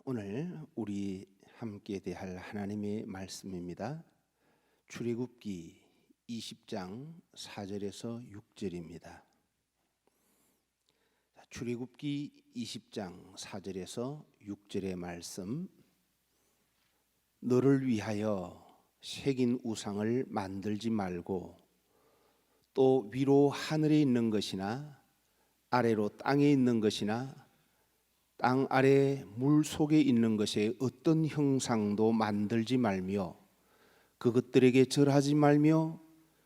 오늘 우리 함께 대할 하나님의 말씀입니다. 출애굽기 20장 4절에서 6절입니다. 출애굽기 20장 4절에서 6절의 말씀. 너를 위하여 새긴 우상을 만들지 말고 또 위로 하늘에 있는 것이나 아래로 땅에 있는 것이나 땅 아래 물 속에 있는 것에 어떤 형상도 만들지 말며 그것들에게 절하지 말며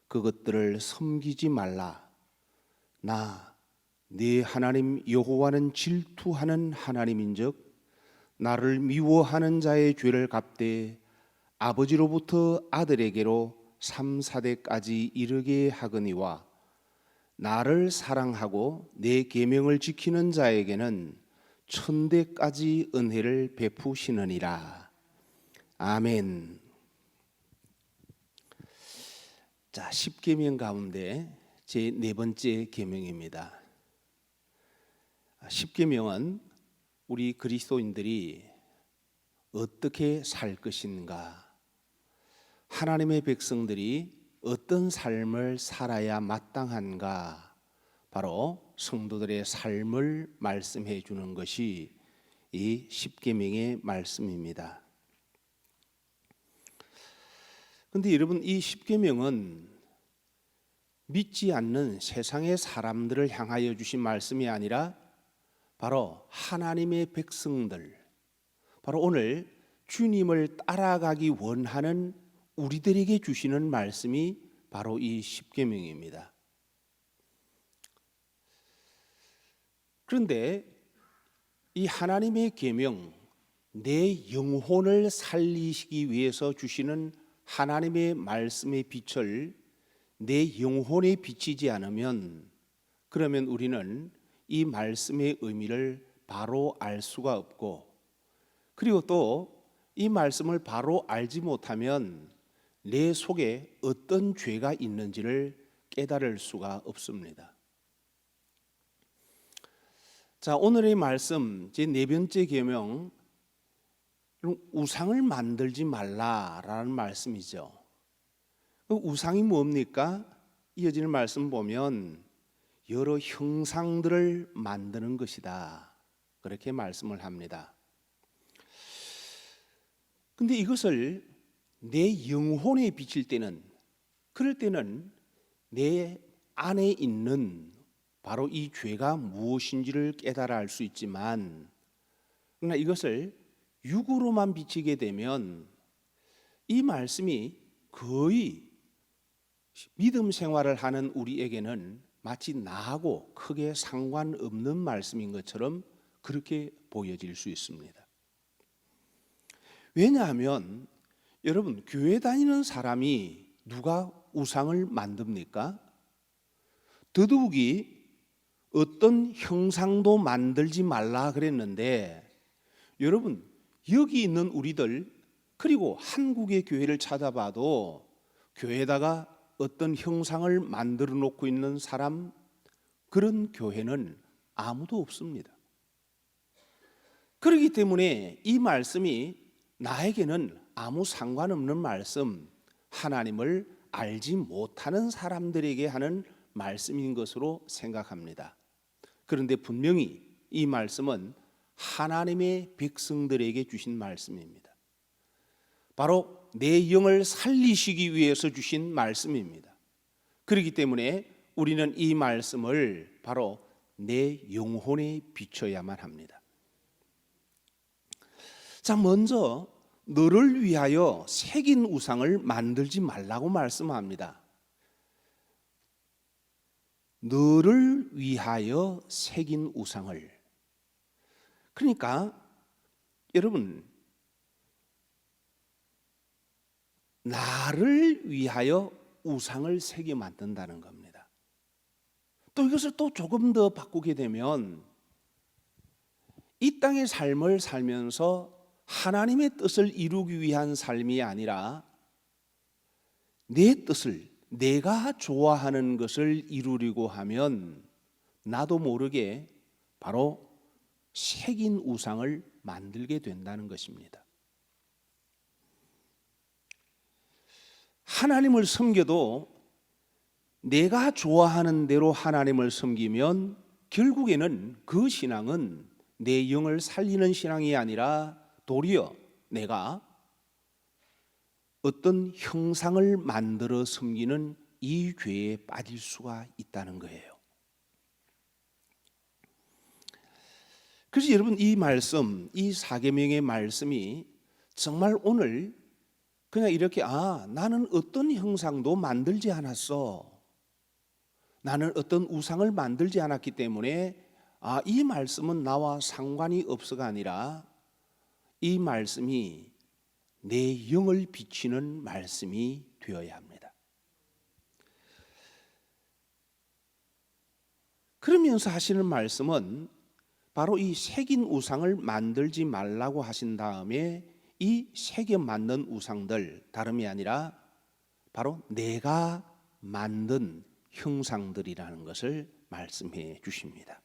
그것들을 섬기지 말라. 나 네 하나님 여호와는 질투하는 하나님인즉 나를 미워하는 자의 죄를 갚되 아버지로부터 아들에게로 3, 4대까지 이르게 하거니와 나를 사랑하고 내 계명을 지키는 자에게는 1000대까지 은혜를 베푸시느니라. 아멘. 자, 10계명 가운데 제 네 번째 계명입니다. 10계명은 우리 그리스도인들이 어떻게 살 것인가, 하나님의 백성들이 어떤 삶을 살아야 마땅한가, 바로 성도들의 삶을 말씀해 주는 것이 이 10계명의 말씀입니다. 그런데 여러분, 이 10계명은 믿지 않는 세상의 사람들을 향하여 주신 말씀이 아니라 바로 하나님의 백성들, 바로 오늘 주님을 따라가기 원하는 우리들에게 주시는 말씀이 바로 이 10계명입니다. 그런데 이 하나님의 계명, 내 영혼을 살리시기 위해서 주시는 하나님의 말씀의 빛을 내 영혼에 비치지 않으면, 그러면 우리는 이 말씀의 의미를 바로 알 수가 없고, 그리고 또 이 말씀을 바로 알지 못하면 내 속에 어떤 죄가 있는지를 깨달을 수가 없습니다. 자, 오늘의 말씀 제 네 번째 계명, 우상을 만들지 말라라는 말씀이죠. 우상이 뭡니까? 이어지는 말씀 보면 여러 형상들을 만드는 것이다, 그렇게 말씀을 합니다. 근데 이것을 내 영혼에 비칠 때는, 그럴 때는 내 안에 있는 바로 이 죄가 무엇인지를 깨달아 알 수 있지만, 그러나 이것을 육으로만 비치게 되면 이 말씀이 거의 믿음 생활을 하는 우리에게는 마치 나하고 크게 상관없는 말씀인 것처럼 그렇게 보여질 수 있습니다. 왜냐하면 여러분, 교회 다니는 사람이 누가 우상을 만듭니까? 더더욱이 어떤 형상도 만들지 말라 그랬는데, 여러분, 여기 있는 우리들, 그리고 한국의 교회를 찾아봐도 교회에다가 어떤 형상을 만들어 놓고 있는 사람, 그런 교회는 아무도 없습니다. 그렇기 때문에 이 말씀이 나에게는 아무 상관없는 말씀, 하나님을 알지 못하는 사람들에게 하는 말씀인 것으로 생각합니다. 그런데 분명히 이 말씀은 하나님의 백성들에게 주신 말씀입니다. 바로 내 영을 살리시기 위해서 주신 말씀입니다. 그렇기 때문에 우리는 이 말씀을 바로 내 영혼에 비춰야만 합니다. 자, 먼저 너를 위하여 새긴 우상을 만들지 말라고 말씀합니다. 너를 위하여 새긴 우상을. 그러니까 여러분, 나를 위하여 우상을 새겨 만든다는 겁니다. 또 이것을 또 조금 더 바꾸게 되면 이 땅의 삶을 살면서 하나님의 뜻을 이루기 위한 삶이 아니라 내 뜻을, 내가 좋아하는 것을 이루려고 하면 나도 모르게 바로 새긴 우상을 만들게 된다는 것입니다. 하나님을 섬겨도 내가 좋아하는 대로 하나님을 섬기면 결국에는 그 신앙은 내 영을 살리는 신앙이 아니라 도리어 내가 어떤 형상을 만들어 섬기는 이 죄에 빠질 수가 있다는 거예요. 그래서 여러분, 이 말씀, 이 사계명의 말씀이 정말 오늘 그냥 이렇게 나는 어떤 형상도 만들지 않았어, 나는 어떤 우상을 만들지 않았기 때문에 이 말씀은 나와 상관이 없어가 아니라 이 말씀이 내 영을 비치는 말씀이 되어야 합니다. 그러면서 하시는 말씀은 바로 이 새긴 우상을 만들지 말라고 하신 다음에 이 새겨 만든 우상들, 다름이 아니라 바로 내가 만든 형상들이라는 것을 말씀해 주십니다.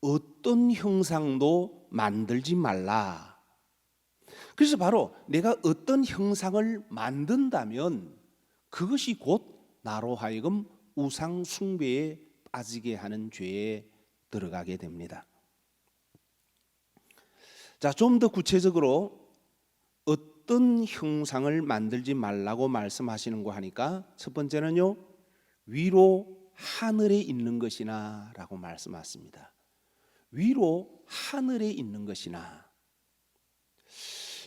어떤 형상도 만들지 말라. 그래서 바로 내가 어떤 형상을 만든다면 그것이 곧 나로 하여금 우상 숭배에 빠지게 하는 죄에 들어가게 됩니다. 자, 좀 더 구체적으로 어떤 형상을 만들지 말라고 말씀하시는 거 하니까 첫 번째는요, 위로 하늘에 있는 것이나 라고 말씀하십니다. 위로 하늘에 있는 것이나.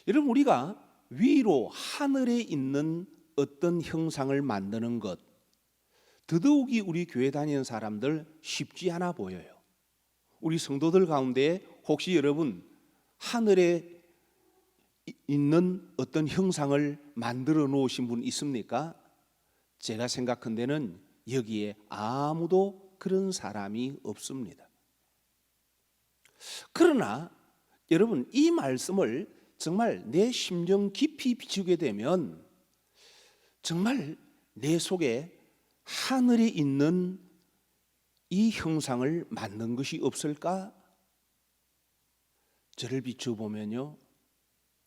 여러분, 우리가 위로 하늘에 있는 어떤 형상을 만드는 것, 더더욱이 우리 교회 다니는 사람들 쉽지 않아 보여요. 우리 성도들 가운데 혹시 여러분 하늘에 있는 어떤 형상을 만들어 놓으신 분 있습니까? 제가 생각한 데는 여기에 아무도 그런 사람이 없습니다. 그러나 여러분, 이 말씀을 정말 내 심정 깊이 비추게 되면 정말 내 속에 하늘에 있는 이 형상을 만든 것이 없을까? 저를 비춰보면요,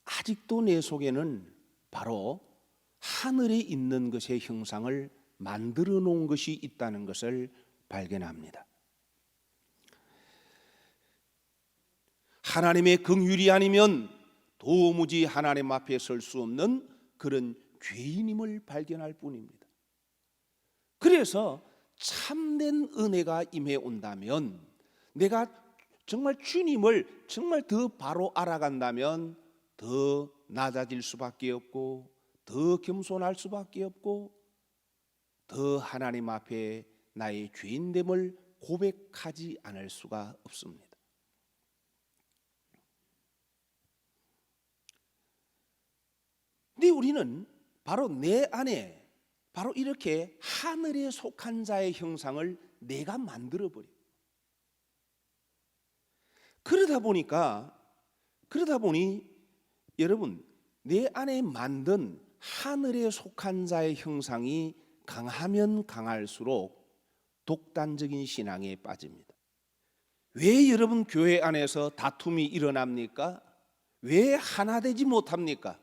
아직도 내 속에는 바로 하늘에 있는 것의 형상을 만들어 놓은 것이 있다는 것을 발견합니다. 하나님의 긍휼이 아니면 도무지 하나님 앞에 설 수 없는 그런 죄인임을 발견할 뿐입니다. 그래서 참된 은혜가 임해 온다면, 내가 정말 주님을 정말 더 바로 알아간다면 더 낮아질 수밖에 없고, 더 겸손할 수밖에 없고, 더 하나님 앞에 나의 죄인됨을 고백하지 않을 수가 없습니다. 근데 우리는 바로 내 안에 바로 이렇게 하늘에 속한 자의 형상을 내가 만들어버려요. 그러다 보니 여러분, 내 안에 만든 하늘에 속한 자의 형상이 강하면 강할수록 독단적인 신앙에 빠집니다. 왜 여러분 교회 안에서 다툼이 일어납니까? 왜 하나 되지 못합니까?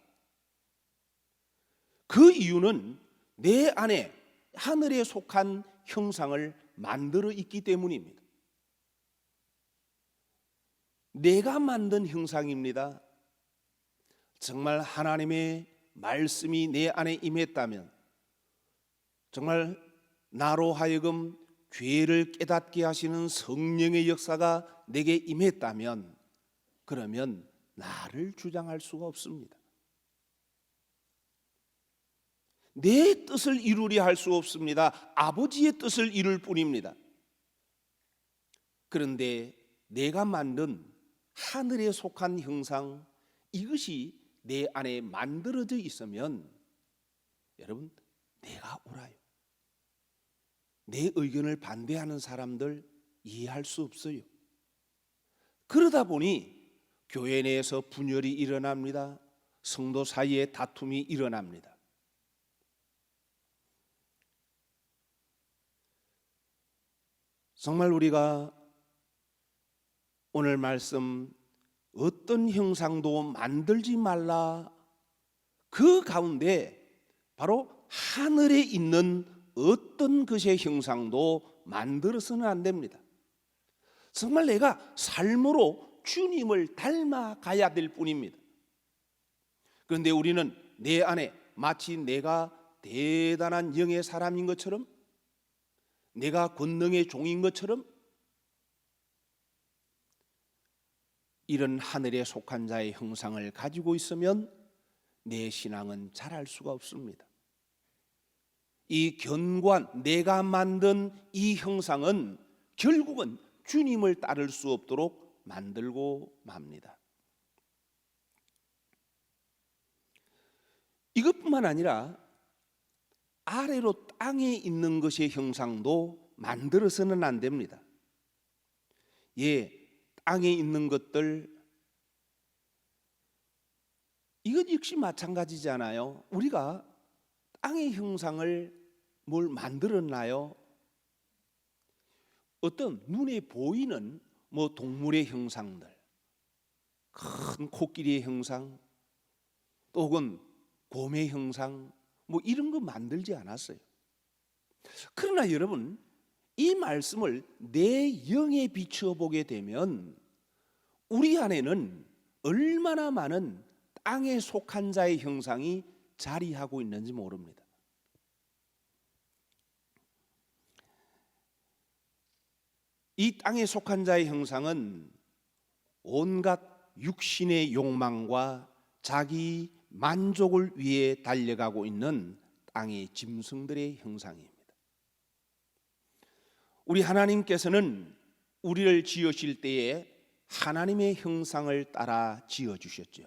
그 이유는 내 안에 하늘에 속한 형상을 만들어 있기 때문입니다. 내가 만든 형상입니다. 정말 하나님의 말씀이 내 안에 임했다면, 정말 나로 하여금 죄를 깨닫게 하시는 성령의 역사가 내게 임했다면, 그러면 나를 주장할 수가 없습니다. 내 뜻을 이루려 할 수 없습니다. 아버지의 뜻을 이룰 뿐입니다. 그런데 내가 만든 하늘에 속한 형상, 이것이 내 안에 만들어져 있으면 여러분, 내가 옳아요. 내 의견을 반대하는 사람들 이해할 수 없어요. 그러다 보니 교회 내에서 분열이 일어납니다. 성도 사이에 다툼이 일어납니다. 정말 우리가 오늘 말씀 어떤 형상도 만들지 말라. 그 가운데 바로 하늘에 있는 어떤 것의 형상도 만들어서는 안 됩니다. 정말 내가 삶으로 주님을 닮아가야 될 뿐입니다. 그런데 우리는 내 안에 마치 내가 대단한 영의 사람인 것처럼, 내가 권능의 종인 것처럼 이런 하늘에 속한 자의 형상을 가지고 있으면 내 신앙은 자랄 수가 없습니다. 이 견고한 내가 만든 이 형상은 결국은 주님을 따를 수 없도록 만들고 맙니다. 이것뿐만 아니라 아래로 땅에 있는 것의 형상도 만들어서는 안 됩니다. 땅에 있는 것들, 이것 역시 마찬가지잖아요. 우리가 땅의 형상을 뭘 만들었나요? 어떤 눈에 보이는 동물의 형상들, 큰 코끼리의 형상, 또 혹은 곰의 형상, 이런 거 만들지 않았어요. 그러나 여러분, 이 말씀을 내 영에 비춰보게 되면 우리 안에는 얼마나 많은 땅에 속한 자의 형상이 자리하고 있는지 모릅니다. 이 땅에 속한 자의 형상은 온갖 육신의 욕망과 자기 만족을 위해 달려가고 있는 땅의 짐승들의 형상입니다. 우리 하나님께서는 우리를 지으실 때에 하나님의 형상을 따라 지어주셨죠.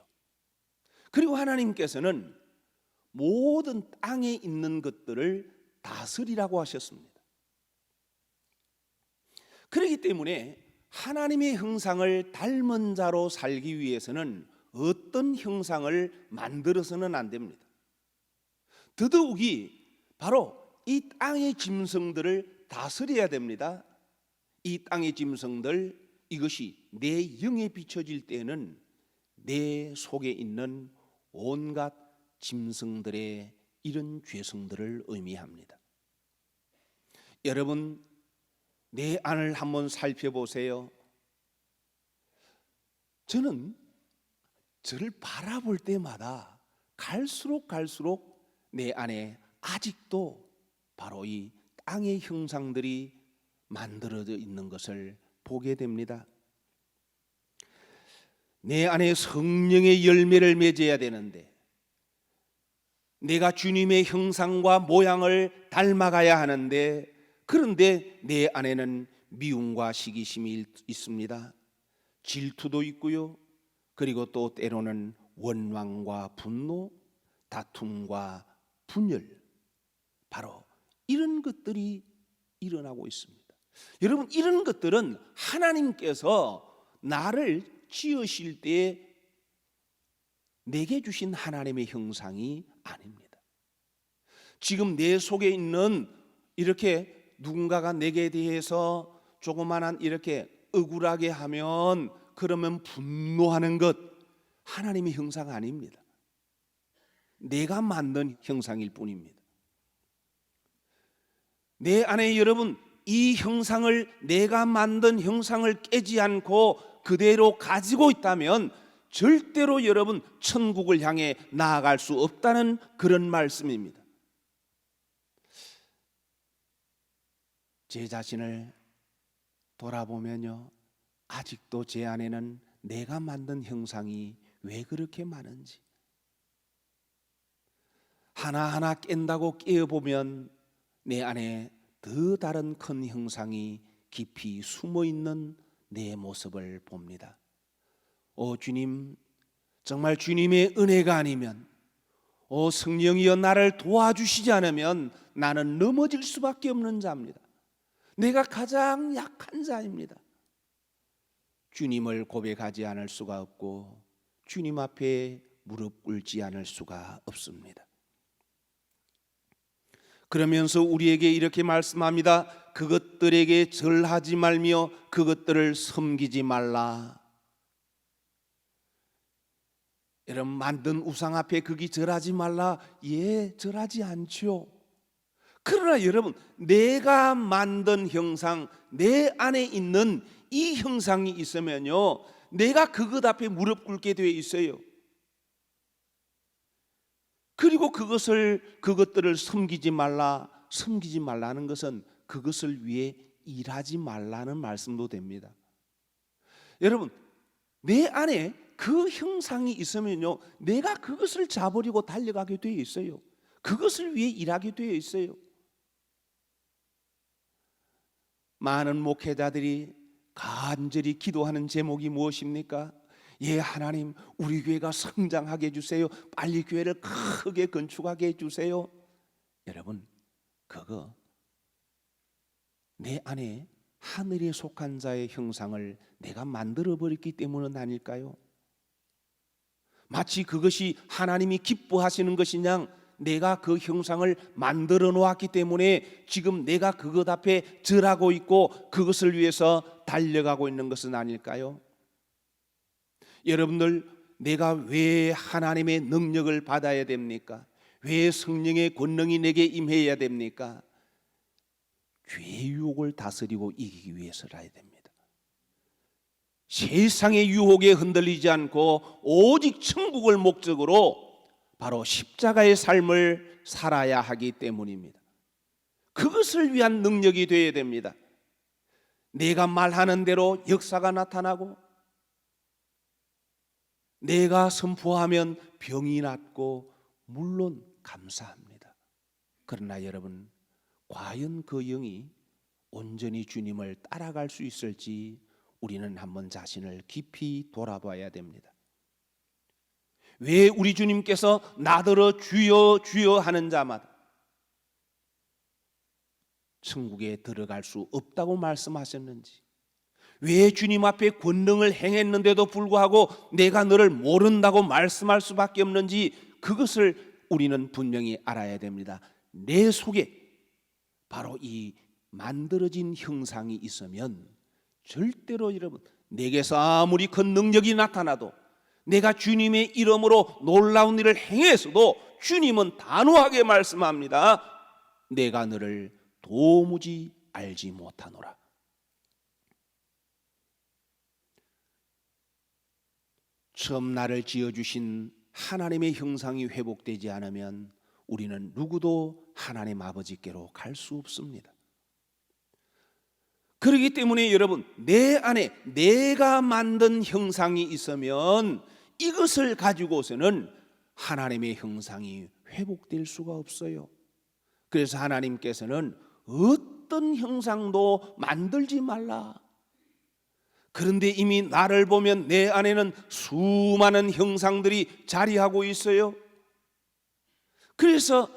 그리고 하나님께서는 모든 땅에 있는 것들을 다스리라고 하셨습니다. 그렇기 때문에 하나님의 형상을 닮은 자로 살기 위해서는 어떤 형상을 만들어서는 안 됩니다. 더더욱이 바로 이 땅의 짐승들을 다스려야 됩니다. 이 땅의 짐승들, 이것이 내 영에 비춰질 때는 내 속에 있는 온갖 짐승들의 이런 죄성들을 의미합니다. 여러분, 내 안을 한번 살펴보세요. 저는 저를 바라볼 때마다 갈수록 내 안에 아직도 바로 이 땅의 형상들이 만들어져 있는 것을 보게 됩니다. 내 안에 성령의 열매를 맺어야 되는데, 내가 주님의 형상과 모양을 닮아가야 하는데, 그런데 내 안에는 미움과 시기심이 있습니다. 질투도 있고요. 그리고 또 때로는 원망과 분노, 다툼과 분열, 바로 이런 것들이 일어나고 있습니다. 여러분, 이런 것들은 하나님께서 나를 지으실 때 내게 주신 하나님의 형상이 아닙니다. 지금 내 속에 있는 이렇게 누군가가 내게 대해서 조그만한 이렇게 억울하게 하면, 그러면 분노하는 것, 하나님의 형상 아닙니다. 내가 만든 형상일 뿐입니다. 내 안에 여러분, 이 형상을, 내가 만든 형상을 깨지 않고 그대로 가지고 있다면 절대로 여러분 천국을 향해 나아갈 수 없다는 그런 말씀입니다. 제 자신을 돌아보면요, 아직도 제 안에는 내가 만든 형상이 왜 그렇게 많은지, 하나하나 깬다고 깨어보면 내 안에 더 다른 큰 형상이 깊이 숨어있는 내 모습을 봅니다. 주님, 정말 주님의 은혜가 아니면, 성령이여 나를 도와주시지 않으면 나는 넘어질 수밖에 없는 자입니다. 내가 가장 약한 자입니다. 주님을 고백하지 않을 수가 없고 주님 앞에 무릎 꿇지 않을 수가 없습니다. 그러면서 우리에게 이렇게 말씀합니다. 그것들에게 절하지 말며 그것들을 섬기지 말라. 여러분, 만든 우상 앞에 거기 절하지 말라. 예, 절하지 않죠. 그러나 여러분, 내가 만든 형상, 내 안에 있는 이 형상이 있으면요, 내가 그것 앞에 무릎 꿇게 되어 있어요. 그리고 그것들을 섬기지 말라. 섬기지 말라는 것은 그것을 위해 일하지 말라는 말씀도 됩니다. 여러분, 내 안에 그 형상이 있으면요, 내가 그것을 잡으려고 달려가게 되어 있어요. 그것을 위해 일하게 되어 있어요. 많은 목회자들이 간절히 기도하는 제목이 무엇입니까? 예, 하나님, 우리 교회가 성장하게 해주세요. 빨리 교회를 크게 건축하게 해주세요. 여러분, 그거 내 안에 하늘에 속한 자의 형상을 내가 만들어버렸기 때문은 아닐까요? 마치 그것이 하나님이 기뻐하시는 것이냐, 내가 그 형상을 만들어 놓았기 때문에 지금 내가 그것 앞에 절하고 있고 그것을 위해서 달려가고 있는 것은 아닐까요? 여러분들, 내가 왜 하나님의 능력을 받아야 됩니까? 왜 성령의 권능이 내게 임해야 됩니까? 죄의 유혹을 다스리고 이기기 위해서라야 됩니다. 세상의 유혹에 흔들리지 않고 오직 천국을 목적으로 바로 십자가의 삶을 살아야 하기 때문입니다. 그것을 위한 능력이 되어야 됩니다. 내가 말하는 대로 역사가 나타나고, 내가 선포하면 병이 낫고, 물론 감사합니다. 그러나 여러분, 과연 그 영이 온전히 주님을 따라갈 수 있을지 우리는 한번 자신을 깊이 돌아봐야 됩니다. 왜 우리 주님께서 나더러 주여 주여 하는 자마다 천국에 들어갈 수 없다고 말씀하셨는지, 왜 주님 앞에 권능을 행했는데도 불구하고 내가 너를 모른다고 말씀할 수밖에 없는지, 그것을 우리는 분명히 알아야 됩니다. 내 속에 바로 이 만들어진 형상이 있으면 절대로 여러분, 내게서 아무리 큰 능력이 나타나도, 내가 주님의 이름으로 놀라운 일을 행해서도 주님은 단호하게 말씀합니다. 내가 너를 도무지 알지 못하노라. 처음 나를 지어주신 하나님의 형상이 회복되지 않으면 우리는 누구도 하나님 아버지께로 갈 수 없습니다. 그렇기 때문에 여러분, 내 안에 내가 만든 형상이 있으면 이것을 가지고서는 하나님의 형상이 회복될 수가 없어요. 그래서 하나님께서는 어떤 형상도 만들지 말라. 그런데 이미 나를 보면 내 안에는 수많은 형상들이 자리하고 있어요. 그래서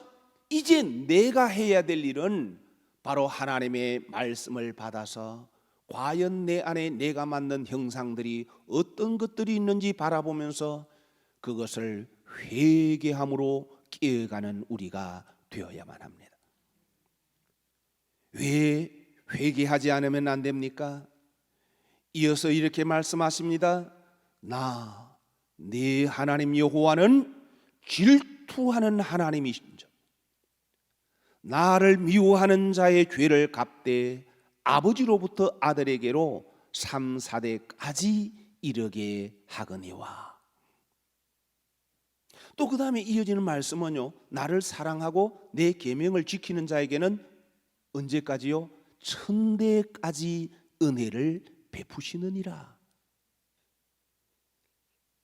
이제 내가 해야 될 일은 바로 하나님의 말씀을 받아서 과연 내 안에 내가 만든 형상들이 어떤 것들이 있는지 바라보면서 그것을 회개함으로 깨어가는 우리가 되어야만 합니다. 왜 회개하지 않으면 안 됩니까? 이어서 이렇게 말씀하십니다. 나, 네 하나님 여호와는 질투하는 하나님이신즉 나를 미워하는 자의 죄를 갚되 아버지로부터 아들에게로 3, 4대까지 이르게 하거니와. 또 그 다음에 이어지는 말씀은요, 나를 사랑하고 내 계명을 지키는 자에게는 언제까지요? 1000대까지 은혜를 베푸시느니라.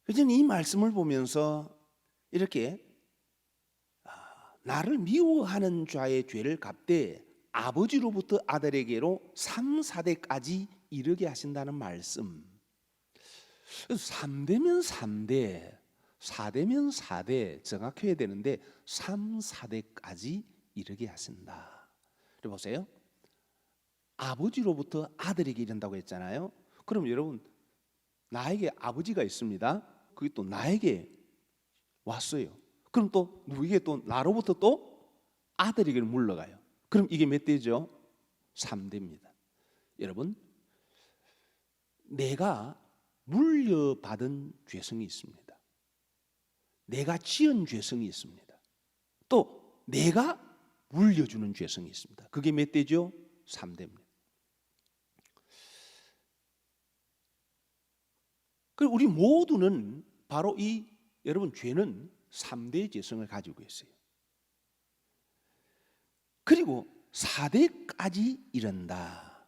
그래서 이 말씀을 보면서 이렇게 나를 미워하는 자의 죄를 갚되 아버지로부터 아들에게로 3, 4대까지 이르게 하신다는 말씀. 3대면 3대, 4대면 4대 정확해야 되는데 3, 4대까지 이르게 하신다. 보세요. 아버지로부터 아들에게 이른다고 했잖아요. 그럼 여러분, 나에게 아버지가 있습니다. 그게 또 나에게 왔어요. 그럼 또 누구에게 또 나로부터 또 아들에게 물러가요. 그럼 이게 몇 대죠? 3대입니다. 여러분, 내가 물려받은 죄성이 있습니다. 내가 지은 죄성이 있습니다. 또 내가 물려주는 죄성이 있습니다. 그게 몇 대죠? 3대입니다. 그리고 우리 모두는 바로 여러분 죄는 3대의 죄성을 가지고 있어요. 그리고 4대까지 이른다.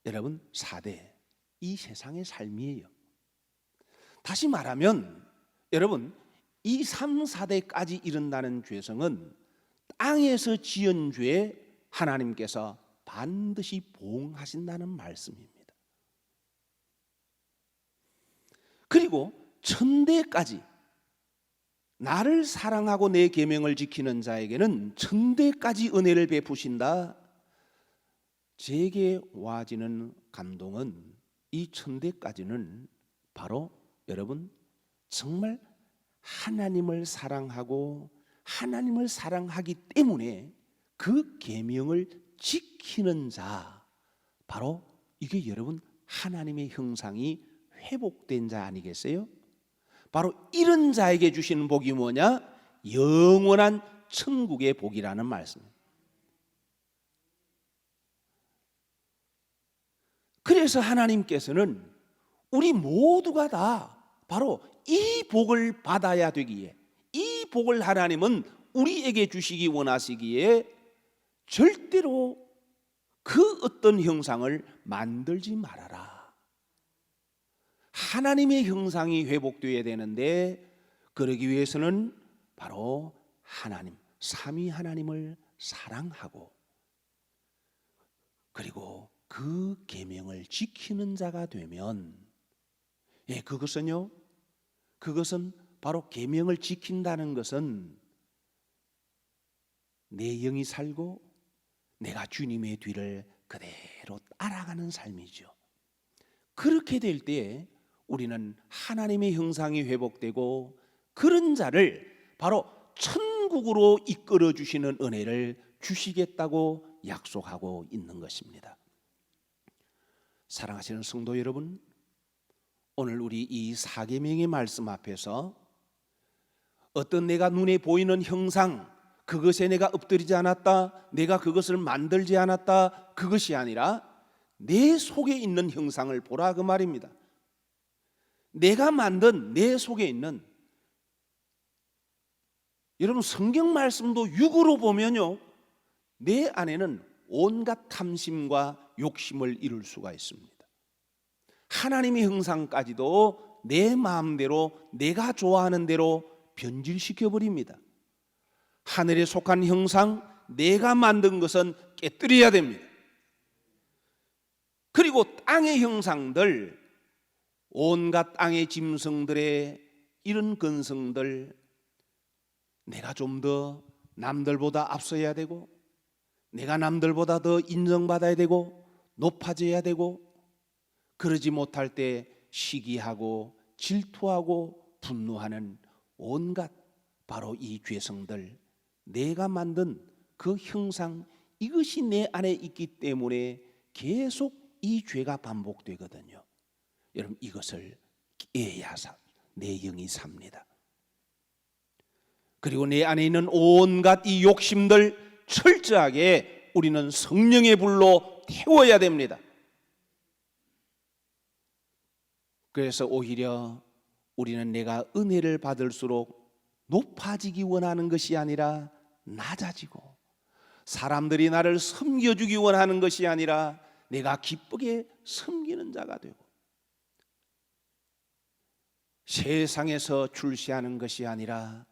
여러분 4대, 이 세상의 삶이에요. 다시 말하면 여러분 이 3, 4대까지 이른다는 죄성은 땅에서 지은 죄 하나님께서 반드시 보응하신다는 말씀입니다. 그리고 1000대까지 나를 사랑하고 내 계명을 지키는 자에게는 1000대까지 은혜를 베푸신다. 제게 와지는 감동은 이 1000대까지는 바로 여러분 정말 하나님을 사랑하고 하나님을 사랑하기 때문에 그 계명을 지키는 자, 바로 이게 여러분 하나님의 형상이 회복된 자 아니겠어요? 바로 이런 자에게 주시는 복이 뭐냐? 영원한 천국의 복이라는 말씀입니다. 그래서 하나님께서는 우리 모두가 다 바로 이 복을 받아야 되기에, 이 복을 하나님은 우리에게 주시기 원하시기에 절대로 그 어떤 형상을 만들지 말아라. 하나님의 형상이 회복되어야 되는데 그러기 위해서는 바로 하나님, 삼위 하나님을 사랑하고 그리고 그 계명을 지키는 자가 되면, 그것은요, 그것은 바로 계명을 지킨다는 것은 내 영이 살고 내가 주님의 뒤를 그대로 따라가는 삶이죠. 그렇게 될 때 우리는 하나님의 형상이 회복되고 그런 자를 바로 천국으로 이끌어 주시는 은혜를 주시겠다고 약속하고 있는 것입니다. 사랑하시는 성도 여러분, 오늘 우리 이 사계명의 말씀 앞에서 어떤 내가 눈에 보이는 형상, 그것에 내가 엎드리지 않았다, 내가 그것을 만들지 않았다, 그것이 아니라 내 속에 있는 형상을 보라 그 말입니다. 내가 만든 내 속에 있는, 여러분 성경 말씀도 육으로 보면요, 내 안에는 온갖 탐심과 욕심을 이룰 수가 있습니다. 하나님의 형상까지도 내 마음대로 내가 좋아하는 대로 변질시켜 버립니다. 하늘에 속한 형상, 내가 만든 것은 깨뜨려야 됩니다. 그리고 땅의 형상들, 온갖 땅의 짐승들의 이런 근성들, 내가 좀 더 남들보다 앞서야 되고 내가 남들보다 더 인정받아야 되고 높아져야 되고, 그러지 못할 때 시기하고 질투하고 분노하는 온갖 바로 이 죄성들, 내가 만든 그 형상, 이것이 내 안에 있기 때문에 계속 이 죄가 반복되거든요. 여러분 이것을 깨야 내 영이 삽니다. 그리고 내 안에 있는 온갖 이 욕심들 철저하게 우리는 성령의 불로 태워야 됩니다. 그래서 오히려 우리는 내가 은혜를 받을수록 높아지기 원하는 것이 아니라 낮아지고, 사람들이 나를 섬겨주기 원하는 것이 아니라 내가 기쁘게 섬기는 자가 되고, 세상에서 출세하는 것이 아니라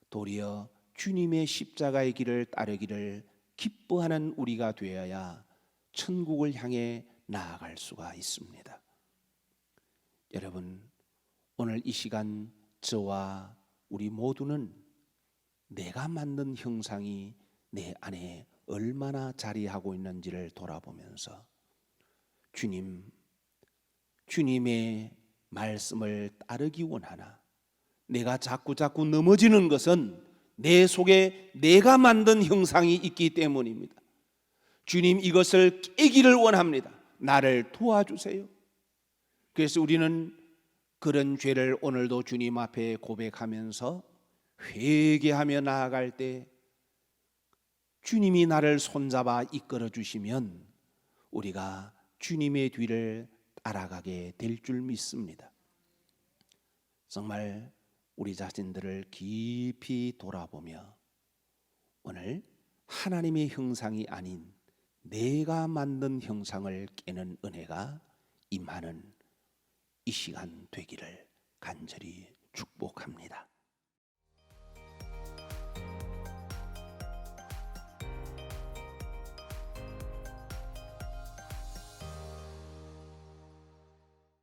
도리어 주님의 십자가의 길을 따르기를 기뻐하는 우리가 되어야 천국을 향해 나아갈 수가 있습니다. 여러분, 오늘 이 시간 저와 우리 모두는 내가 만든 형상이 내 안에 얼마나 자리하고 있는지를 돌아보면서 주님의 말씀을 따르기 원하나, 내가 자꾸 넘어지는 것은 내 속에 내가 만든 형상이 있기 때문입니다. 주님, 이것을 깨기를 원합니다. 나를 도와주세요. 그래서 우리는 그런 죄를 오늘도 주님 앞에 고백하면서 회개하며 나아갈 때 주님이 나를 손잡아 이끌어 주시면 우리가 주님의 뒤를 따라가게 될 줄 믿습니다. 정말 우리 자신들을 깊이 돌아보며 오늘 하나님의 형상이 아닌 내가 만든 형상을 깨는 은혜가 임하는 이 시간 되기를